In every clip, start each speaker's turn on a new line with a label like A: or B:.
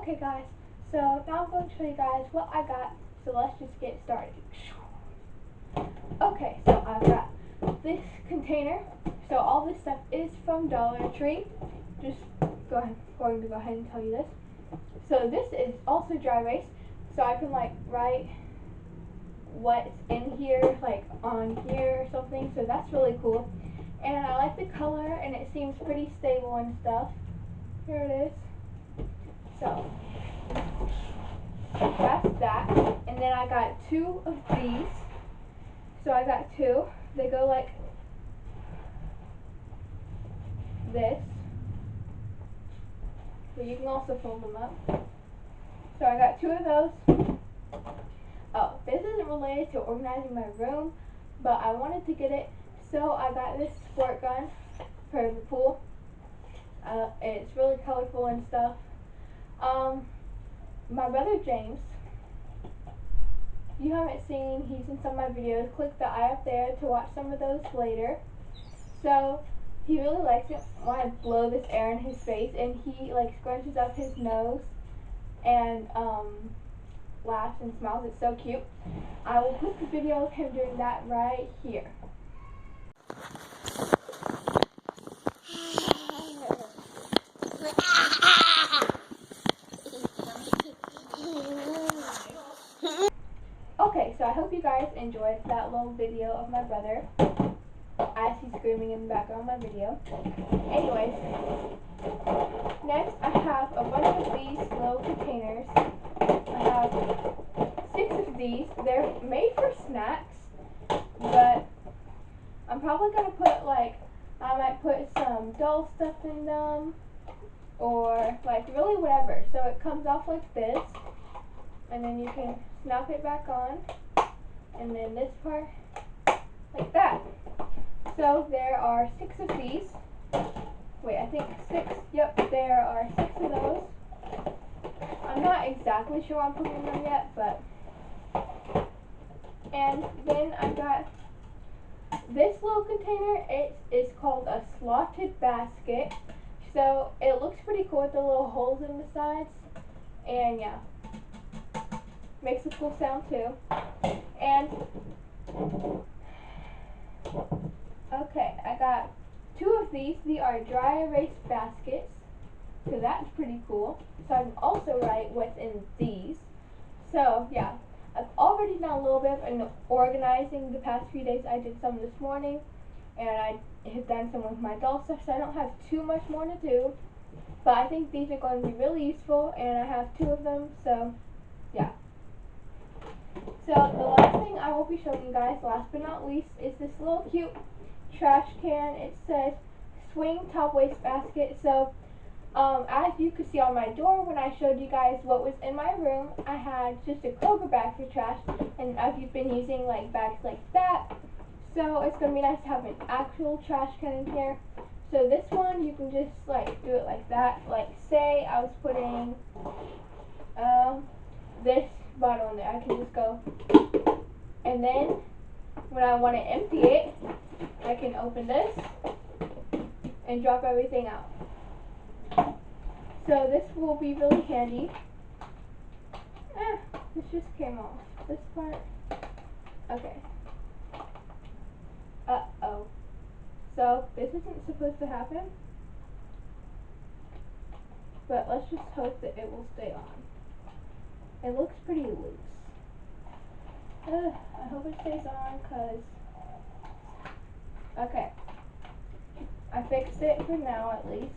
A: Okay guys, so now I'm going to show you guys what I got, so let's just get started. Okay, so I've got this container, so all this stuff is from Dollar Tree. Just going to go ahead and tell you this. So this is also dry erase, so I can like write what's in here, like on here or something, so that's really cool. And I like the color, and it seems pretty stable and stuff. Here it is. So that's that. And then I got two of these. So I got two. They go like this. But you can also fold them up. So I got two of those. Oh, this isn't related to organizing my room, but I wanted to get it. So I got this squirt gun for the pool. It's really colorful and stuff. My brother James, you haven't seen, he's in some of my videos. Click the eye up there to watch some of those later. So he really likes it when I blow this air in his face, and he like scrunches up his nose and laughs and smiles. It's so cute. I will put the video of him doing that right here. Okay, so I hope you guys enjoyed that little video of my brother as he's screaming in the background of my video. Anyways, next I have a bunch of these little containers. I have 6 of these. They're made for snacks, but I'm probably going to put I might put some doll stuff in them, or like really whatever. So it comes off like this, and then you can snap it back on, and then this part like that. So there are 6 of these. Wait, I think 6. Yep, there are 6 of those. I'm not exactly sure I'm putting them yet, but. And then I got this little container. It is called a slotted basket. So it looks pretty cool with the little holes in the sides. And yeah, makes a cool sound too. And okay, I got 2 of these. These are dry erase baskets. So that's pretty cool. So I can also write what's in these. So yeah, I've already done a little bit in organizing the past few days. I did some this morning, and I have done some with my doll stuff, so I don't have too much more to do. But I think these are going to be really useful, and I have 2 of them, so yeah. So the last thing I will be showing you guys, last but not least, is this little cute trash can. It says swing top waste basket. So as you could see on my door when I showed you guys what was in my room, I had just a Kroger bag for trash, and I've been using like bags like that. So it's going to be nice to have an actual trash can in here. So this one, you can just like do it like that. Like say I was putting this bottle in there, I can just go, and then when I want to empty it, I can open this and drop everything out. So this will be really handy. This just came off. This part. Okay. Uh-oh. So this isn't supposed to happen, but let's just hope that it will stay on. It looks pretty loose. I hope it stays on, cause okay. I fixed it for now at least.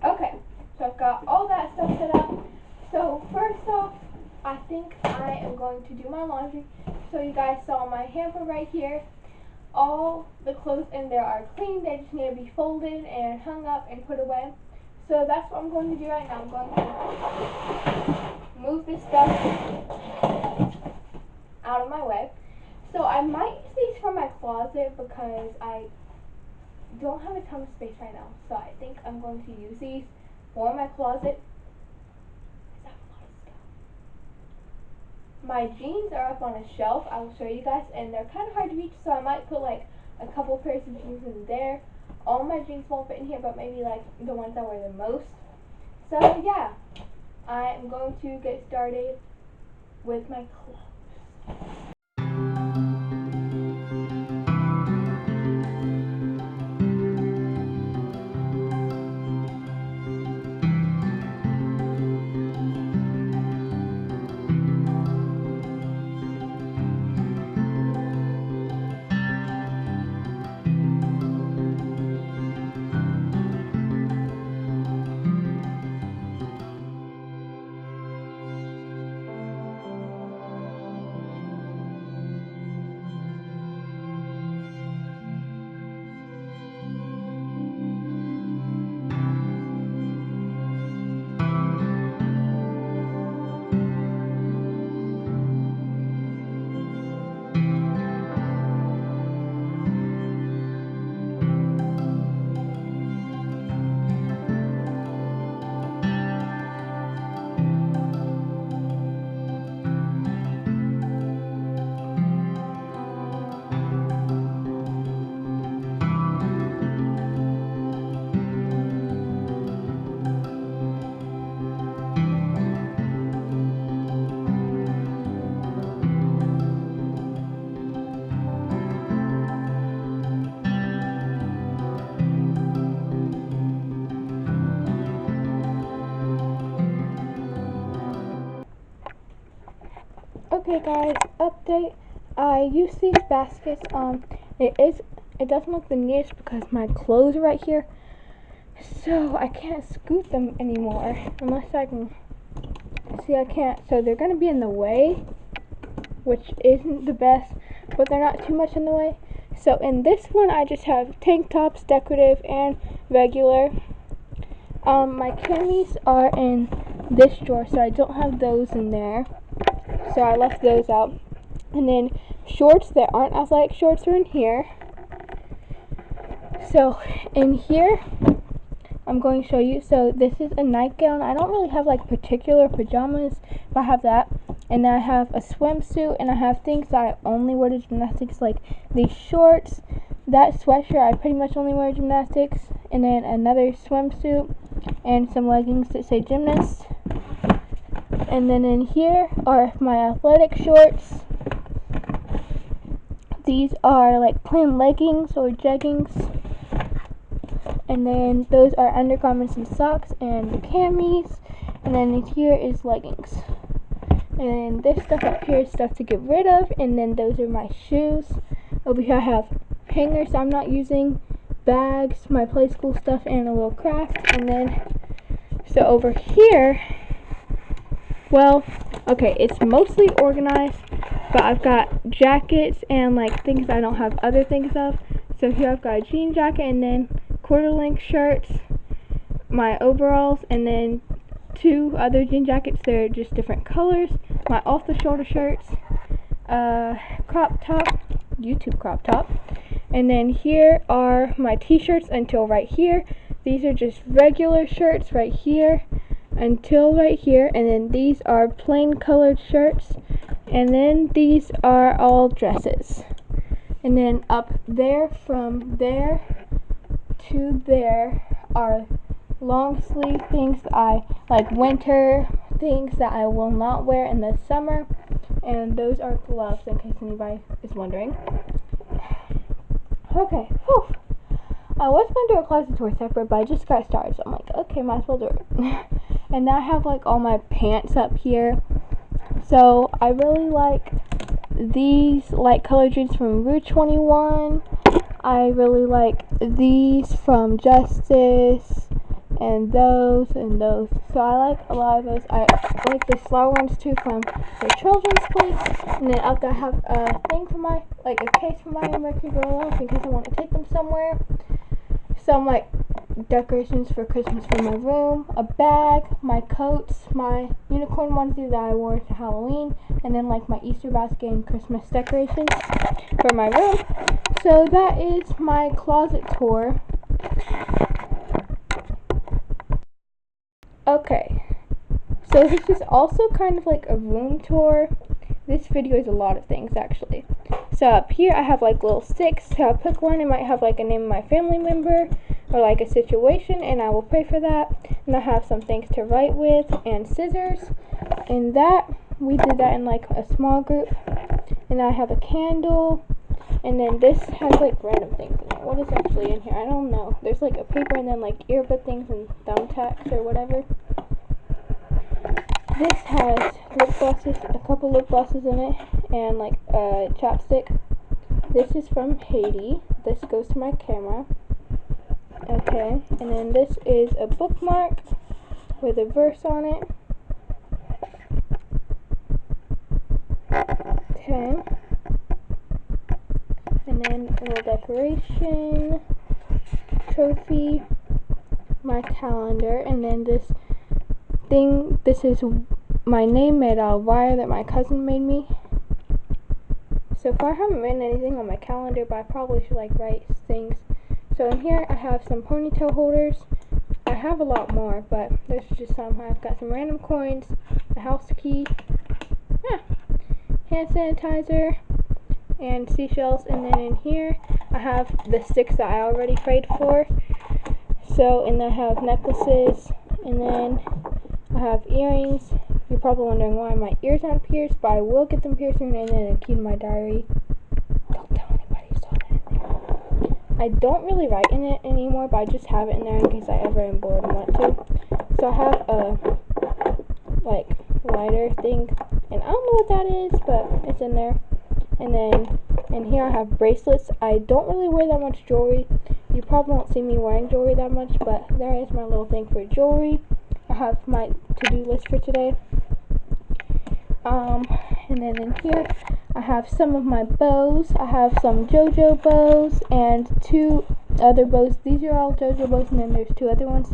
A: Okay, so I've got all that stuff set up. So first off, I think I am going to do my laundry. So you guys saw my hamper right here. All the clothes in there are clean. They just need to be folded and hung up and put away. So that's what I'm going to do right now. I'm going to move this stuff out of my way. So I might use these for my closet because I don't have a ton of space right now. So I think I'm going to use these for my closet. My jeans are up on a shelf. I will show you guys, and they're kind of hard to reach, so I might put like a couple pairs of jeans in there. all my jeans won't fit in here, but maybe like the ones I wear the most. So yeah, I'm going to get started with my clothes. Okay guys, update. I used these baskets. It doesn't look the neatest because my clothes are right here. So I can't scoot them anymore unless I can see I can't. So they're gonna be in the way, which isn't the best, but they're not too much in the way. So in this one I just have tank tops, decorative and regular. My camis are in this drawer, so I don't have those in there. So I left those out. And then shorts that aren't athletic shorts are in here. So in here, I'm going to show you. So this is a nightgown. I don't really have like particular pajamas, but I have that. And then I have a swimsuit, and I have things that I only wear to gymnastics, like these shorts. That sweatshirt I pretty much only wear to gymnastics. And then another swimsuit and some leggings that say gymnast. And then in here are my athletic shorts. These are like plain leggings or jeggings. And then those are undergarments and socks and the camis. And then here is leggings. And this stuff up here is stuff to get rid of. And then those are my shoes. Over here I have hangers I'm not using, bags, my play school stuff, and a little craft. And then, so over here, well, okay, it's mostly organized, but I've got jackets and like things I don't have other things of. So here I've got a jean jacket and then quarter length shirts, my overalls, and then two other jean jackets. They're just different colors. My off the shoulder shirts, crop top, YouTube crop top. And then here are my t-shirts until right here. These are just regular shirts right here until right here, and then these are plain colored shirts, and then these are all dresses. And then up there, from there to there, are long sleeve things that I like, winter things that I will not wear in the summer, and those are gloves in case anybody is wondering. Okay, whew. I was going to do a closet tour separate, but I just got started, so I'm like, okay, might as well do it. And now I have like all my pants up here. So I really like these light color jeans from Rue 21. I really like these from Justice, and those and those. So I like a lot of those. I like the slow ones too from the children's place. And then up there I have a thing for my, like a case for my Mercury Gorilla in case I want to take them somewhere. Some like decorations for Christmas for my room, a bag, my coats, my unicorn onesie that I wore to Halloween, and then like my Easter basket and Christmas decorations for my room. So that is my closet tour. Okay, so this is also kind of like a room tour. This video is a lot of things actually. So up here I have like little sticks. So I'll pick one. It might have like a name of my family member or like a situation, and I will pray for that. And I have some things to write with and scissors. And that, we did that in like a small group. And I have a candle. And then this has like random things in it. What is actually in here? I don't know. There's like a paper and then like earbud things and thumbtacks or whatever. This has lip glosses, a couple lip glosses in it, and like a chapstick. This is from Haiti. This goes to my camera. Okay, and then this is a bookmark with a verse on it. Okay. And then a little decoration, trophy, my calendar, and then this thing, this is my name made out of wire that my cousin made me. So far I haven't written anything on my calendar, but I probably should like write things. So in here I have some ponytail holders. I have a lot more, but there's just some. I've got some random coins, a house key, hand sanitizer, and seashells. And then in here I have the sticks that I already prayed for. So, and I have necklaces, and then I have earrings. You're probably wondering why my ears aren't pierced, but I will get them pierced soon. And then a key to my diary. Don't tell anybody you saw that in there. I don't really write in it anymore, but I just have it in there in case I ever am bored and want to. So I have a like lighter thing, and I don't know what that is, but it's in there. And then in here I have bracelets. I don't really wear that much jewelry. You probably won't see me wearing jewelry that much, but there is my little thing for jewelry. I have my to-do list for today. And then in here I have some of my bows. I have some JoJo bows and 2 other bows. These are all JoJo bows, and then there's 2 other ones.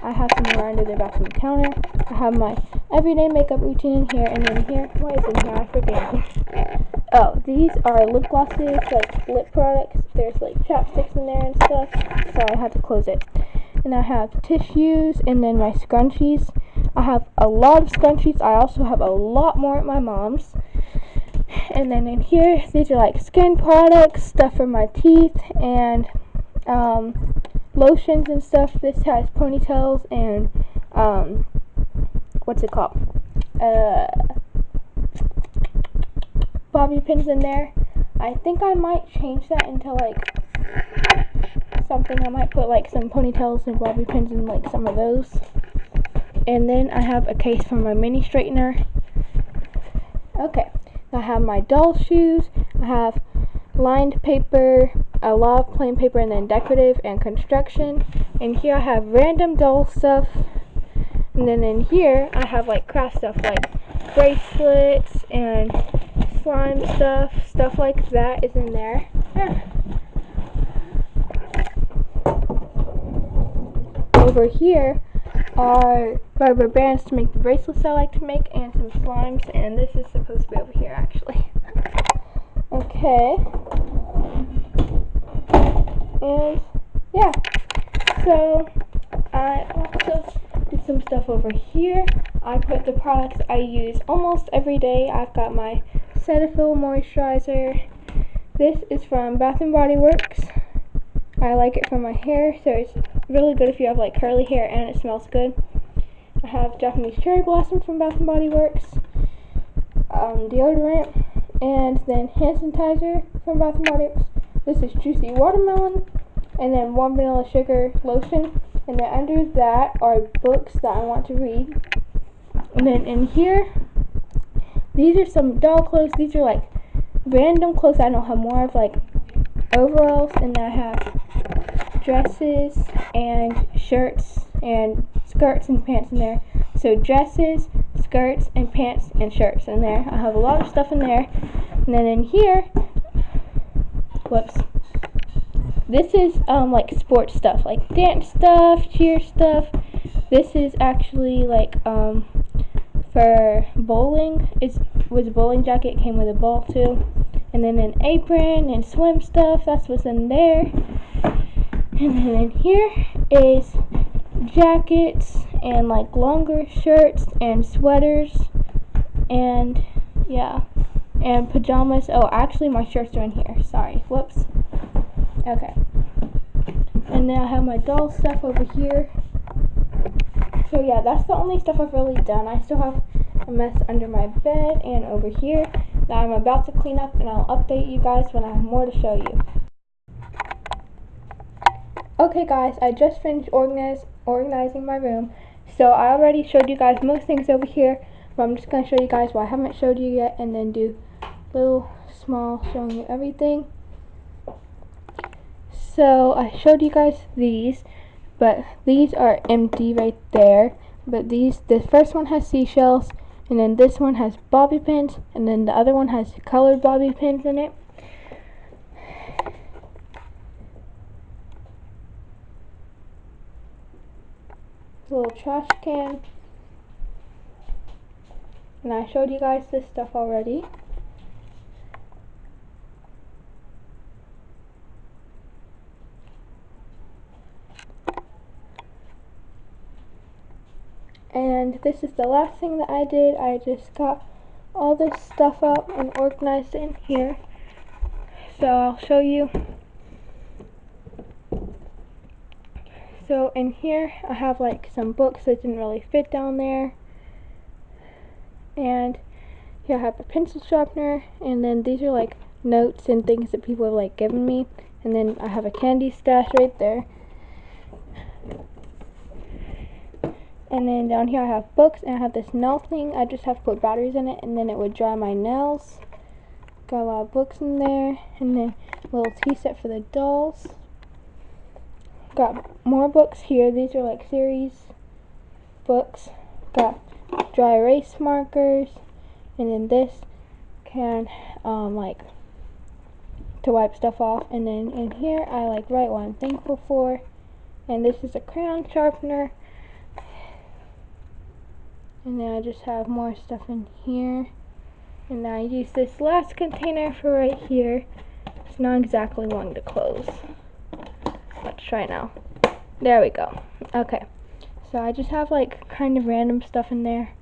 A: I have some more under the bathroom counter. I have my everyday makeup routine in here, and then here, what is in here? I forget. Oh, these are lip glosses, like lip products. There's like chapsticks in there and stuff, so I had to close it. And I have tissues, and then my scrunchies. I have a lot of scrunchies. I also have a lot more at my mom's. And then in here, these are like skin products, stuff for my teeth, and lotions and stuff. This has ponytails and what's it called? Bobby pins in there. I think I might change that into like something. I might put like some ponytails and bobby pins in like some of those. And then I have a case for my mini straightener. Okay, I have my doll shoes. I have lined paper, a lot of plain paper, and then decorative and construction. And here I have random doll stuff. And then in here I have like craft stuff, like bracelets and slime stuff like that is in there. Over here are rubber bands to make the bracelets I like to make, and some slimes, and this is supposed to be over here actually. Okay. And yeah, so I also did some stuff over here. I put the products I use almost every day. I've got my Cetaphil moisturizer. This is from Bath & Body Works. I like it for my hair, so it's really good if you have like curly hair and it smells good. I have Japanese Cherry Blossom from Bath & Body Works, deodorant, and then hand sanitizer from Bath & Body Works. This is Juicy Watermelon, and then Warm Vanilla Sugar Lotion. And then under that are books that I want to read. And then in here, these are some doll clothes. These are like random clothes I don't have more of, like overalls, and then I have dresses and shirts and skirts and pants in there. So dresses, skirts, and pants and shirts in there. I have a lot of stuff in there. And then in here, whoops, this is like sports stuff, like dance stuff, cheer stuff. This is actually like for bowling. It was a bowling jacket, came with a ball too. And then an apron and swim stuff, that's what's in there. And then in here is jackets and like longer shirts and sweaters, and yeah. and pajamas. Oh, actually my shirts are in here. Sorry. Whoops. Okay. And then I have my doll stuff over here. So yeah, that's the only stuff I've really done. I still have a mess under my bed and over here that I'm about to clean up, and I'll update you guys when I have more to show you. Okay guys, I just finished organizing my room. So I already showed you guys most things over here, but I'm just going to show you guys what I haven't showed you yet, and then do little small showing you everything. So I showed you guys these, but these are empty right there. But this first one has seashells, and then this one has bobby pins, and then the other one has colored bobby pins in it. Little trash can. And I showed you guys this stuff already. And this is the last thing that I did. I just got all this stuff up and organized it in here. So I'll show you. So in here I have like some books that didn't really fit down there. And here I have a pencil sharpener, and then these are like notes and things that people have like given me. And then I have a candy stash right there. And then down here I have books, and I have this nail thing. I just have to put batteries in it, and then it would dry my nails. Got a lot of books in there, and then a little tea set for the dolls. Got more books here. These are like series books. Got dry erase markers, and then this can like to wipe stuff off. And then in here I like write what I'm thankful for. And this is a crayon sharpener. And then I just have more stuff in here. And then I use this last container for right here. It's not exactly wanting to close. Let's try now. There we go. Okay. So I just have like kind of random stuff in there.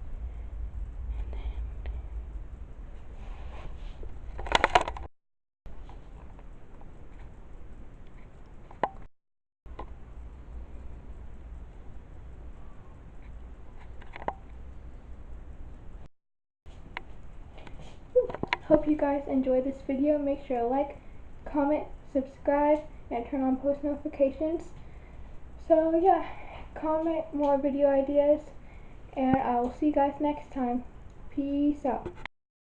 A: Hope you guys enjoyed this video. Make sure to like, comment, subscribe, and turn on post notifications. So yeah, comment more video ideas, and I will see you guys next time. Peace out.